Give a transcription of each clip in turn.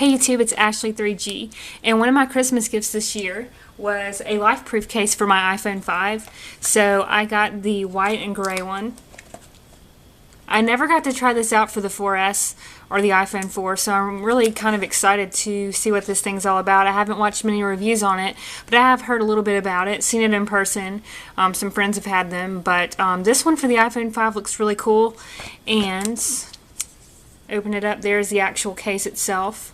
Hey YouTube, it's Ashley3G, and one of my Christmas gifts this year was a LifeProof case for my iPhone 5. So I got the white and gray one. I never got to try this out for the 4S or the iPhone 4, so I'm really kind of excited to see what this thing's all about. I haven't watched many reviews on it, but I have heard a little bit about it, seen it in person. Some friends have had them, but this one for the iPhone 5 looks really cool. And open it up, there's the actual case itself.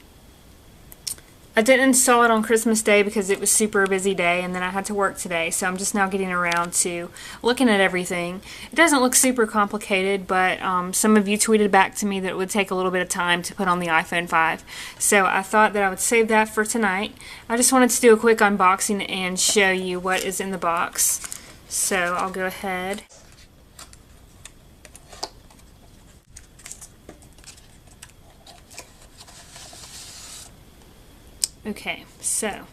I didn't install it on Christmas Day because it was super busy day, and then I had to work today, so I'm just now getting around to looking at everything. It doesn't look super complicated, but some of you tweeted back to me that it would take a little bit of time to put on the iPhone 5, so I thought that I would save that for tonight. I just wanted to do a quick unboxing and show you what is in the box, so I'll go ahead. Okay, so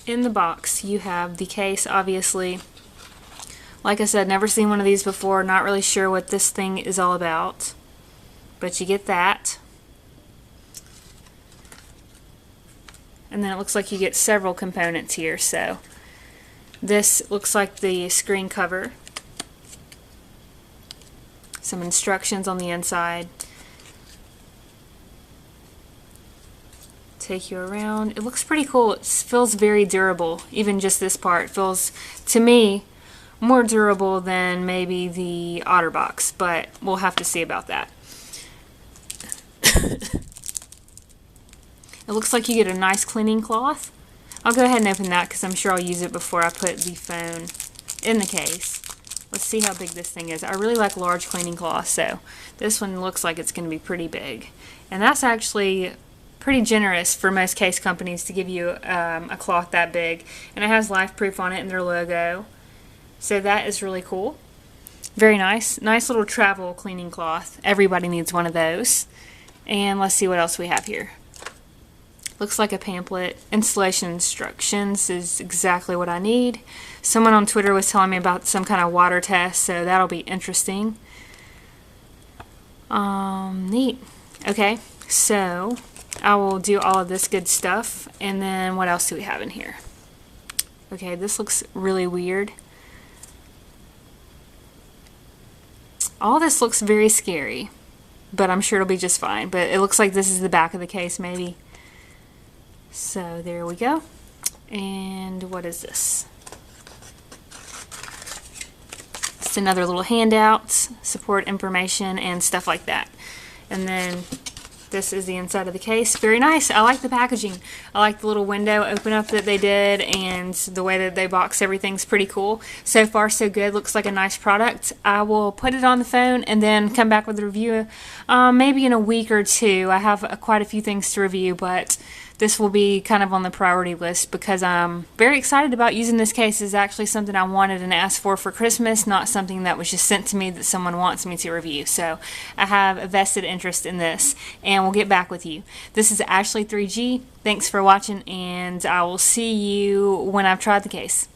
in the box you have the case, obviously. Like I said, never seen one of these before, not really sure what this thing is all about, but you get that. And then it looks like you get several components here. So this looks like the screen cover, some instructions on the inside, take you around. It looks pretty cool. It feels very durable. Even just this part feels, to me, more durable than maybe the OtterBox, but we'll have to see about that. It looks like you get a nice cleaning cloth. I'll go ahead and open that because I'm sure I'll use it before I put the phone in the case. Let's see how big this thing is. I really like large cleaning cloths, so this one looks like it's going to be pretty big. And that's actually pretty generous for most case companies to give you a cloth that big. And it has LifeProof on it and their logo. So that is really cool. Very nice. Nice little travel cleaning cloth. Everybody needs one of those. And let's see what else we have here. Looks like a pamphlet. Installation instructions is exactly what I need. Someone on Twitter was telling me about some kind of water test, so that'll be interesting. Neat. Okay, so I will do all of this good stuff, and then what else do we have in here? Okay, this looks really weird. All this looks very scary, but I'm sure it'll be just fine. But it looks like this is the back of the case, maybe. So there we go. And what is this? It's another little handout, support information and stuff like that. And then this is the inside of the case. Very nice. I like the packaging. I like the little window open up that they did, and the way that they box everything's pretty cool. So far so good. Looks like a nice product. I will put it on the phone and then come back with a review maybe in a week or two. I have quite a few things to review, but this will be kind of on the priority list because I'm very excited about using this case. It's actually something I wanted and asked for Christmas, not something that was just sent to me that someone wants me to review. So I have a vested interest in this, and we'll get back with you. This is Ashley3G. Thanks for watching, and I will see you when I've tried the case.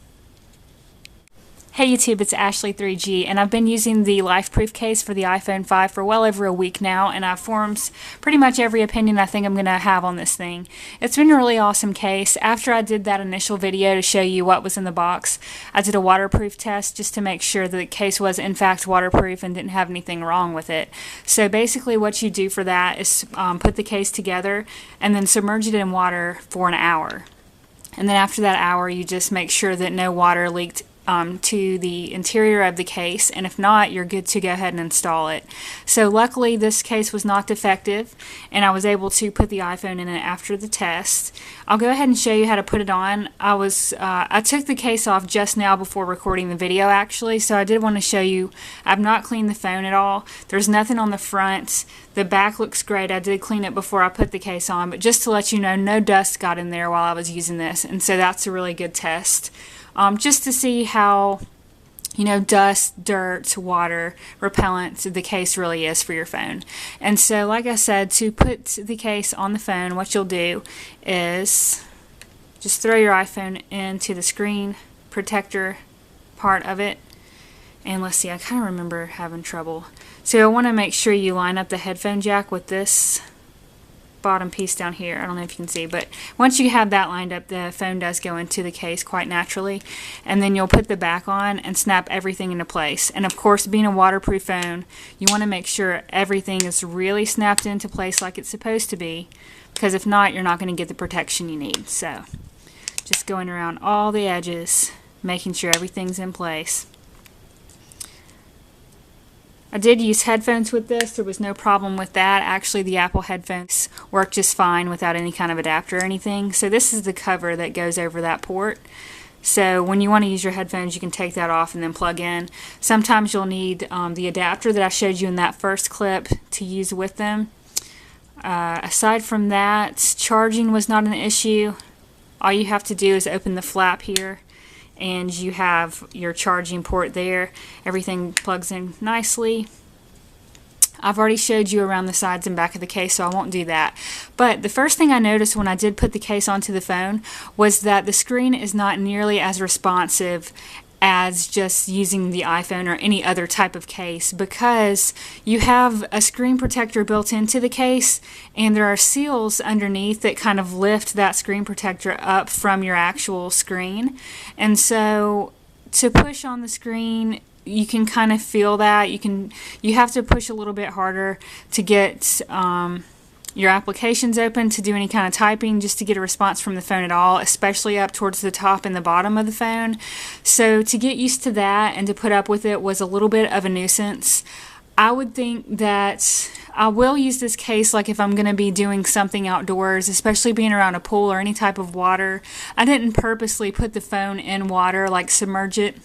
Hey YouTube, it's Ashley3G, and I've been using the LifeProof case for the iPhone 5 for well over a week now, and I've formed pretty much every opinion I think I'm going to have on this thing. It's been a really awesome case. After I did that initial video to show you what was in the box, I did a waterproof test just to make sure that the case was in fact waterproof and didn't have anything wrong with it. So basically what you do for that is put the case together and then submerge it in water for an hour. And then after that hour, you just make sure that no water leaked to the interior of the case, and if not, you're good to go ahead and install it. So luckily this case was not defective, and I was able to put the iPhone in it after the test. I'll go ahead and show you how to put it on. I took the case off just now before recording the video actually, so I did want to show you. I've not cleaned the phone at all. There's nothing on the front. The back looks great. I did clean it before I put the case on, but just to let you know, no dust got in there while I was using this, and so that's a really good test. Just to see how, you know, dust, dirt, water repellent the case really is for your phone. And so, like I said, to put the case on the phone, what you'll do is just throw your iPhone into the screen protector part of it. And let's see, I kind of remember having trouble. So I want to make sure you line up the headphone jack with this bottom piece down here. I don't know if you can see, but once you have that lined up, the phone does go into the case quite naturally. And then you'll put the back on and snap everything into place. And of course, being a waterproof phone, you want to make sure everything is really snapped into place like it's supposed to be, because if not, you're not going to get the protection you need. So just going around all the edges, making sure everything's in place. I did use headphones with this. There was no problem with that. Actually, the Apple headphones work just fine without any kind of adapter or anything. So this is the cover that goes over that port. So when you want to use your headphones, you can take that off and then plug in. Sometimes you'll need the adapter that I showed you in that first clip to use with them. Aside from that, charging was not an issue. All you have to do is open the flap here, and you have your charging port there. Everything plugs in nicely. I've already showed you around the sides and back of the case, so I won't do that. But the first thing I noticed when I did put the case onto the phone was that the screen is not nearly as responsive as just using the iPhone or any other type of case, because you have a screen protector built into the case, and there are seals underneath that kind of lift that screen protector up from your actual screen. And so to push on the screen, you can kind of feel that. You have to push a little bit harder to get your applications open, to do any kind of typing, just to get a response from the phone at all, especially up towards the top and the bottom of the phone. So to get used to that and to put up with it was a little bit of a nuisance. I would think that I will use this case like if I'm going to be doing something outdoors, especially being around a pool or any type of water. I didn't purposely put the phone in water, like submerge it,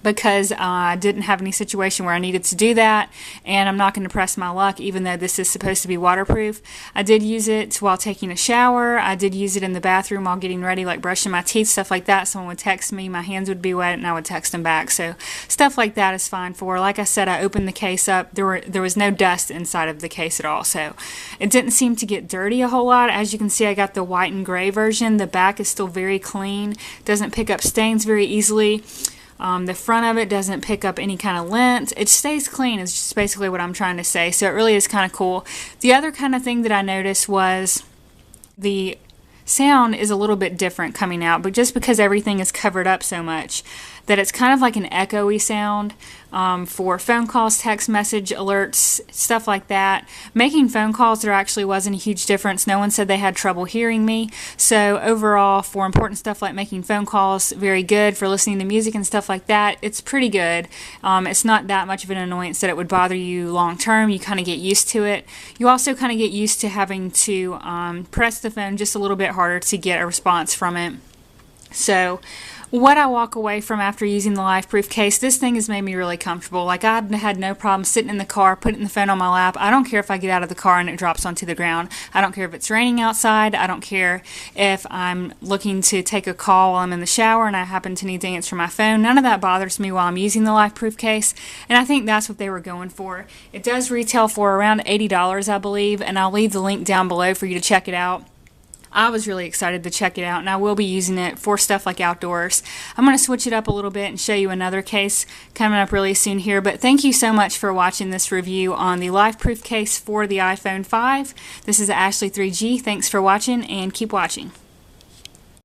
because I didn't have any situation where I needed to do that, and I'm not going to press my luck even though this is supposed to be waterproof. I did use it while taking a shower. I did use it in the bathroom while getting ready, like brushing my teeth, stuff like that. Someone would text me, my hands would be wet, and I would text them back. So stuff like that is fine for. Like I said, I opened the case up. There was no dust inside of the case at all, so it didn't seem to get dirty a whole lot. As you can see, I got the white and gray version. The back is still very clean, doesn't pick up stains very easily. The front of it doesn't pick up any kind of lint. It stays clean is just basically what I'm trying to say. So it really is kind of cool. The other kind of thing that I noticed was the sound is a little bit different coming out, but just because everything is covered up so much, that it's kind of like an echoey sound for phone calls, text message alerts, stuff like that. Making phone calls, there actually wasn't a huge difference. No one said they had trouble hearing me. So overall, for important stuff like making phone calls, very good. For listening to music and stuff like that, it's pretty good. It's not that much of an annoyance that it would bother you long term. You kind of get used to it. You also kind of get used to having to press the phone just a little bit harder to get a response from it. So what I walk away from after using the LifeProof case, this thing has made me really comfortable. Like, I had no problem sitting in the car, putting the phone on my lap. I don't care if I get out of the car and it drops onto the ground. I don't care if it's raining outside. I don't care if I'm looking to take a call while I'm in the shower and I happen to need to answer my phone. None of that bothers me while I'm using the LifeProof case, and I think that's what they were going for. It does retail for around $80, I believe, and I'll leave the link down below for you to check it out. I was really excited to check it out, and I will be using it for stuff like outdoors. I'm going to switch it up a little bit and show you another case coming up really soon here, but thank you so much for watching this review on the LifeProof case for the iPhone 5. This is Ashley 3G. Thanks for watching, and keep watching.